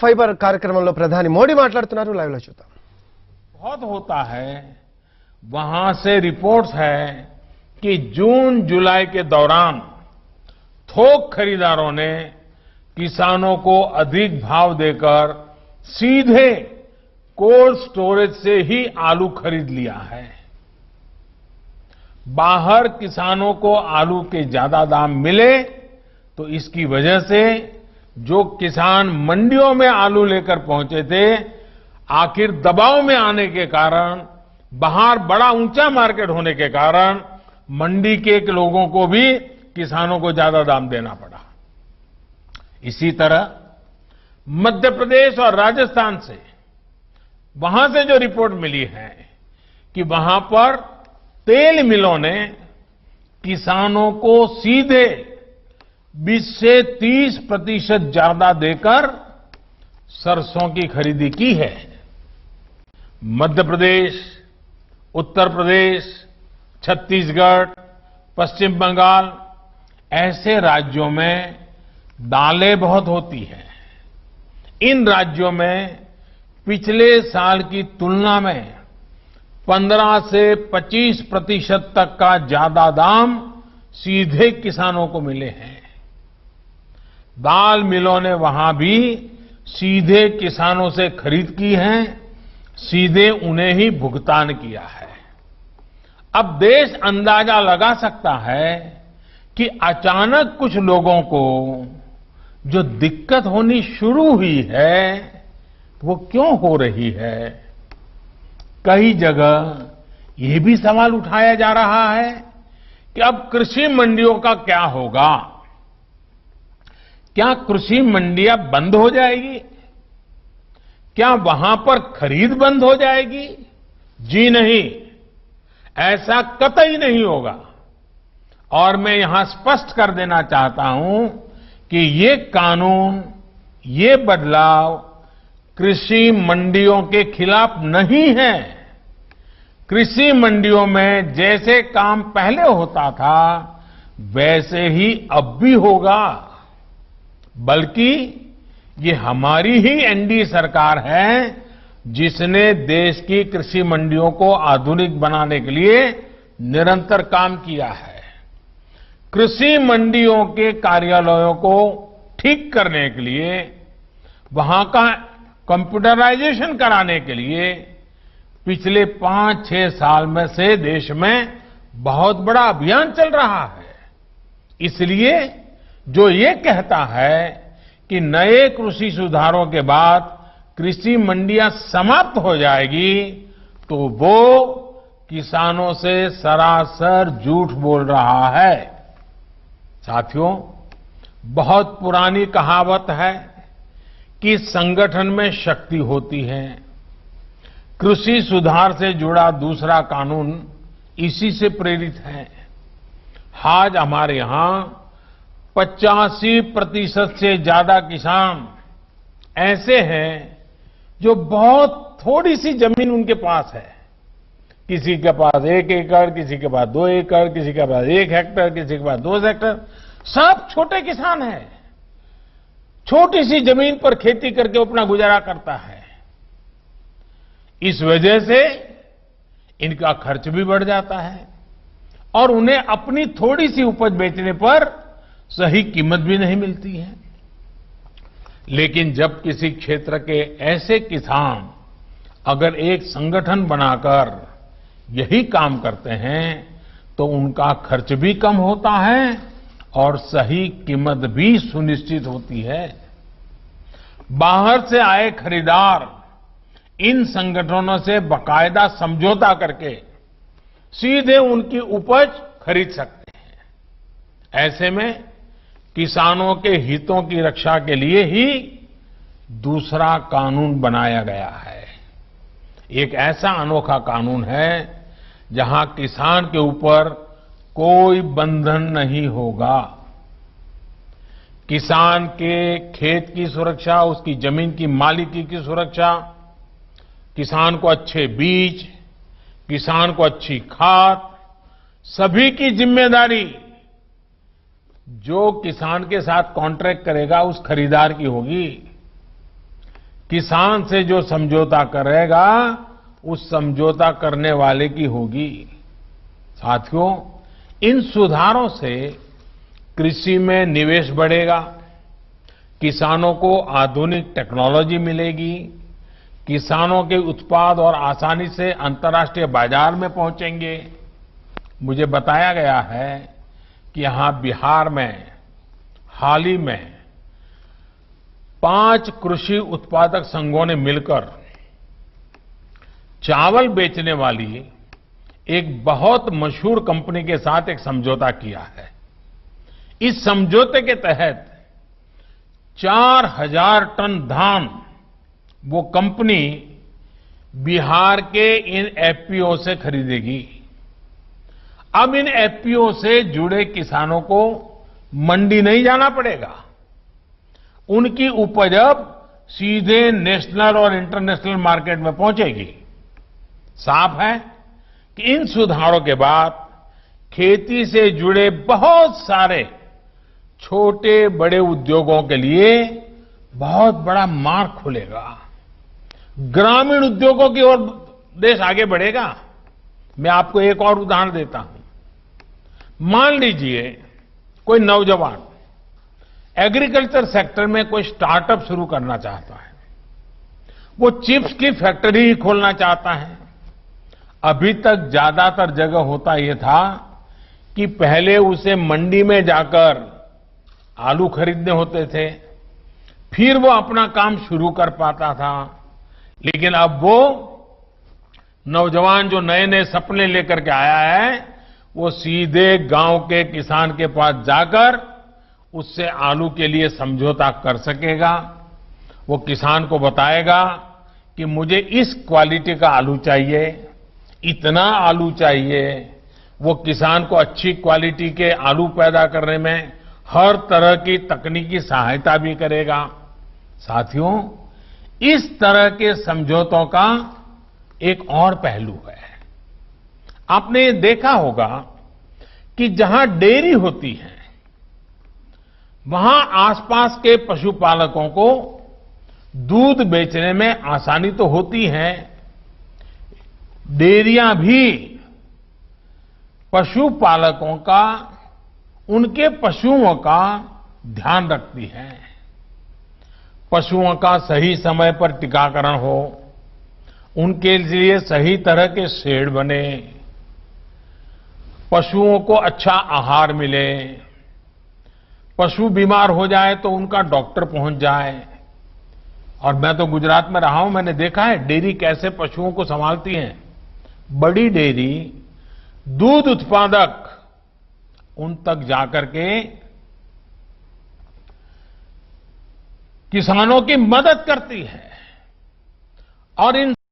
Fibre కార్యక్రమంలో ప్రధాని మోడీ మాట్లాడుతున్నారు. లైవ్ లో చూద్దాం. बहुत होता है, वहां से रिपोर्ट्स है कि जून जुलाई के दौरान थोक खरीदारों ने किसानों को अधिक भाव देकर सीधे कोल्ड स्टोरेज से ही आलू खरीद लिया है। बाहर किसानों को आलू के ज्यादा दाम मिले तो इसकी वजह से जो किसान मंडियों में आलू लेकर पहुंचे थे, आखिर दबाव में आने के कारण, बाहर बड़ा ऊंचा मार्केट होने के कारण मंडी के लोगों को भी किसानों को ज्यादा दाम देना पड़ा। इसी तरह मध्य प्रदेश और राजस्थान से, वहां से जो रिपोर्ट मिली है कि वहां पर तेल मिलों ने किसानों को सीधे 20 से 30% ज्यादा देकर सरसों की खरीदी की है। मध्य प्रदेश, उत्तर प्रदेश, छत्तीसगढ़, पश्चिम बंगाल ऐसे राज्यों में दालें बहुत होती हैं। इन राज्यों में पिछले साल की तुलना में 15 से 25% तक का ज्यादा दाम सीधे किसानों को मिले हैं। दाल मिलों ने वहां भी सीधे किसानों से खरीद की है, सीधे उन्हें ही भुगतान किया है। अब देश अंदाजा लगा सकता है कि अचानक कुछ लोगों को जो दिक्कत होनी शुरू हुई है वो क्यों हो रही है। कई जगह ये भी सवाल उठाया जा रहा है कि अब कृषि मंडियों का क्या होगा। क्या कृषि मंडियां बंद हो जाएगी? क्या वहां पर खरीद बंद हो जाएगी? जी नहीं, ऐसा कतई नहीं होगा। और मैं यहां स्पष्ट कर देना चाहता हूं कि ये कानून, ये बदलाव कृषि मंडियों के खिलाफ नहीं है। कृषि मंडियों में जैसे काम पहले होता था वैसे ही अब भी होगा। बल्कि ये हमारी ही एनडीए सरकार है जिसने देश की कृषि मंडियों को आधुनिक बनाने के लिए निरंतर काम किया है। कृषि मंडियों के कार्यालयों को ठीक करने के लिए, वहां का कंप्यूटराइजेशन कराने के लिए पिछले 5-6 साल में से देश में बहुत बड़ा अभियान चल रहा है। इसलिए जो ये कहता है कि नए कृषि सुधारों के बाद कृषि मंडियां समाप्त हो जाएगी, तो वो किसानों से सरासर झूठ बोल रहा है। साथियों, बहुत पुरानी कहावत है कि संगठन में शक्ति होती है। कृषि सुधार से जुड़ा दूसरा कानून इसी से प्रेरित है। आज हमारे यहां 85% से ज्यादा किसान ऐसे हैं जो बहुत थोड़ी सी जमीन उनके पास है। किसी के पास 1 एकड़, किसी के पास 2 एकड़, किसी के पास 1 हेक्टेयर, किसी के पास 2 हेक्टेयर, सब छोटे किसान हैं। छोटी सी जमीन पर खेती करके अपना गुजारा करता है। इस वजह से इनका खर्च भी बढ़ जाता है और उन्हें अपनी थोड़ी सी उपज बेचने पर सही कीमत भी नहीं मिलती है। लेकिन जब किसी क्षेत्र के ऐसे किसान अगर एक संगठन बनाकर यही काम करते हैं तो उनका खर्च भी कम होता है और सही कीमत भी सुनिश्चित होती है। बाहर से आए खरीदार इन संगठनों से बाकायदा समझौता करके सीधे उनकी उपज खरीद सकते हैं। ऐसे में किसानों के हितों की रक्षा के लिए ही दूसरा कानून बनाया गया है। एक ऐसा अनोखा कानून है जहां किसान के ऊपर कोई बंधन नहीं होगा। किसान के खेत की सुरक्षा, उसकी जमीन की मालिकी की सुरक्षा, किसान को अच्छे बीज, किसान को अच्छी खाद, सभी की जिम्मेदारी जो किसान के साथ कॉन्ट्रैक्ट करेगा उस खरीदार की होगी। किसान से जो समझौता करेगा उस समझौता करने वाले की होगी। साथियों, इन सुधारों से कृषि में निवेश बढ़ेगा, किसानों को आधुनिक टेक्नोलॉजी मिलेगी, किसानों के उत्पाद और आसानी से अंतर्राष्ट्रीय बाजार में पहुंचेंगे। मुझे बताया गया है कि यहां बिहार में हाल ही में 5 कृषि उत्पादक संघों ने मिलकर चावल बेचने वाली एक बहुत मशहूर कंपनी के साथ एक समझौता किया है। इस समझौते के तहत 4000 टन धान वो कंपनी बिहार के इन एफपीओ से खरीदेगी। अब इन एफपीओ से जुड़े किसानों को मंडी नहीं जाना पड़ेगा। उनकी उपज अब सीधे नेशनल और इंटरनेशनल मार्केट में पहुंचेगी। साफ है कि इन सुधारों के बाद खेती से जुड़े बहुत सारे छोटे बड़े उद्योगों के लिए बहुत बड़ा मार्ग खुलेगा। ग्रामीण उद्योगों की ओर देश आगे बढ़ेगा। मैं आपको एक और उदाहरण देता हूं। मान लीजिए कोई नौजवान एग्रीकल्चर सेक्टर में कोई स्टार्टअप शुरू करना चाहता है। वो चिप्स की फैक्ट्री ही खोलना चाहता है। अभी तक ज्यादातर जगह होता यह था कि पहले उसे मंडी में जाकर आलू खरीदने होते थे, फिर वो अपना काम शुरू कर पाता था। लेकिन अब वो नौजवान जो नए नए सपने लेकर के आया है, वो सीधे गांव के किसान के पास जाकर उससे आलू के लिए समझौता कर सकेगा। वो किसान को बताएगा कि मुझे इस क्वालिटी का आलू चाहिए, इतना आलू चाहिए। वो किसान को अच्छी क्वालिटी के आलू पैदा करने में हर तरह की तकनीकी सहायता भी करेगा। साथियों, इस तरह के समझौतों का एक और पहलू है। आपने देखा होगा कि जहां डेयरी होती है, वहां आसपास के पशुपालकों को दूध बेचने में आसानी तो होती है। डेयरियां भी पशुपालकों का, उनके पशुओं का ध्यान रखती है। पशुओं का सही समय पर टीकाकरण हो, उनके लिए सही तरह के शेड बने, पशुओं को अच्छा आहार मिले, पशु बीमार हो जाए तो उनका डॉक्टर पहुंच जाए। और मैं तो गुजरात में रहा हूं, मैंने देखा है डेयरी कैसे पशुओं को संभालती हैं। बड़ी डेयरी दूध उत्पादक उन तक जाकर के किसानों की मदद करती है और इन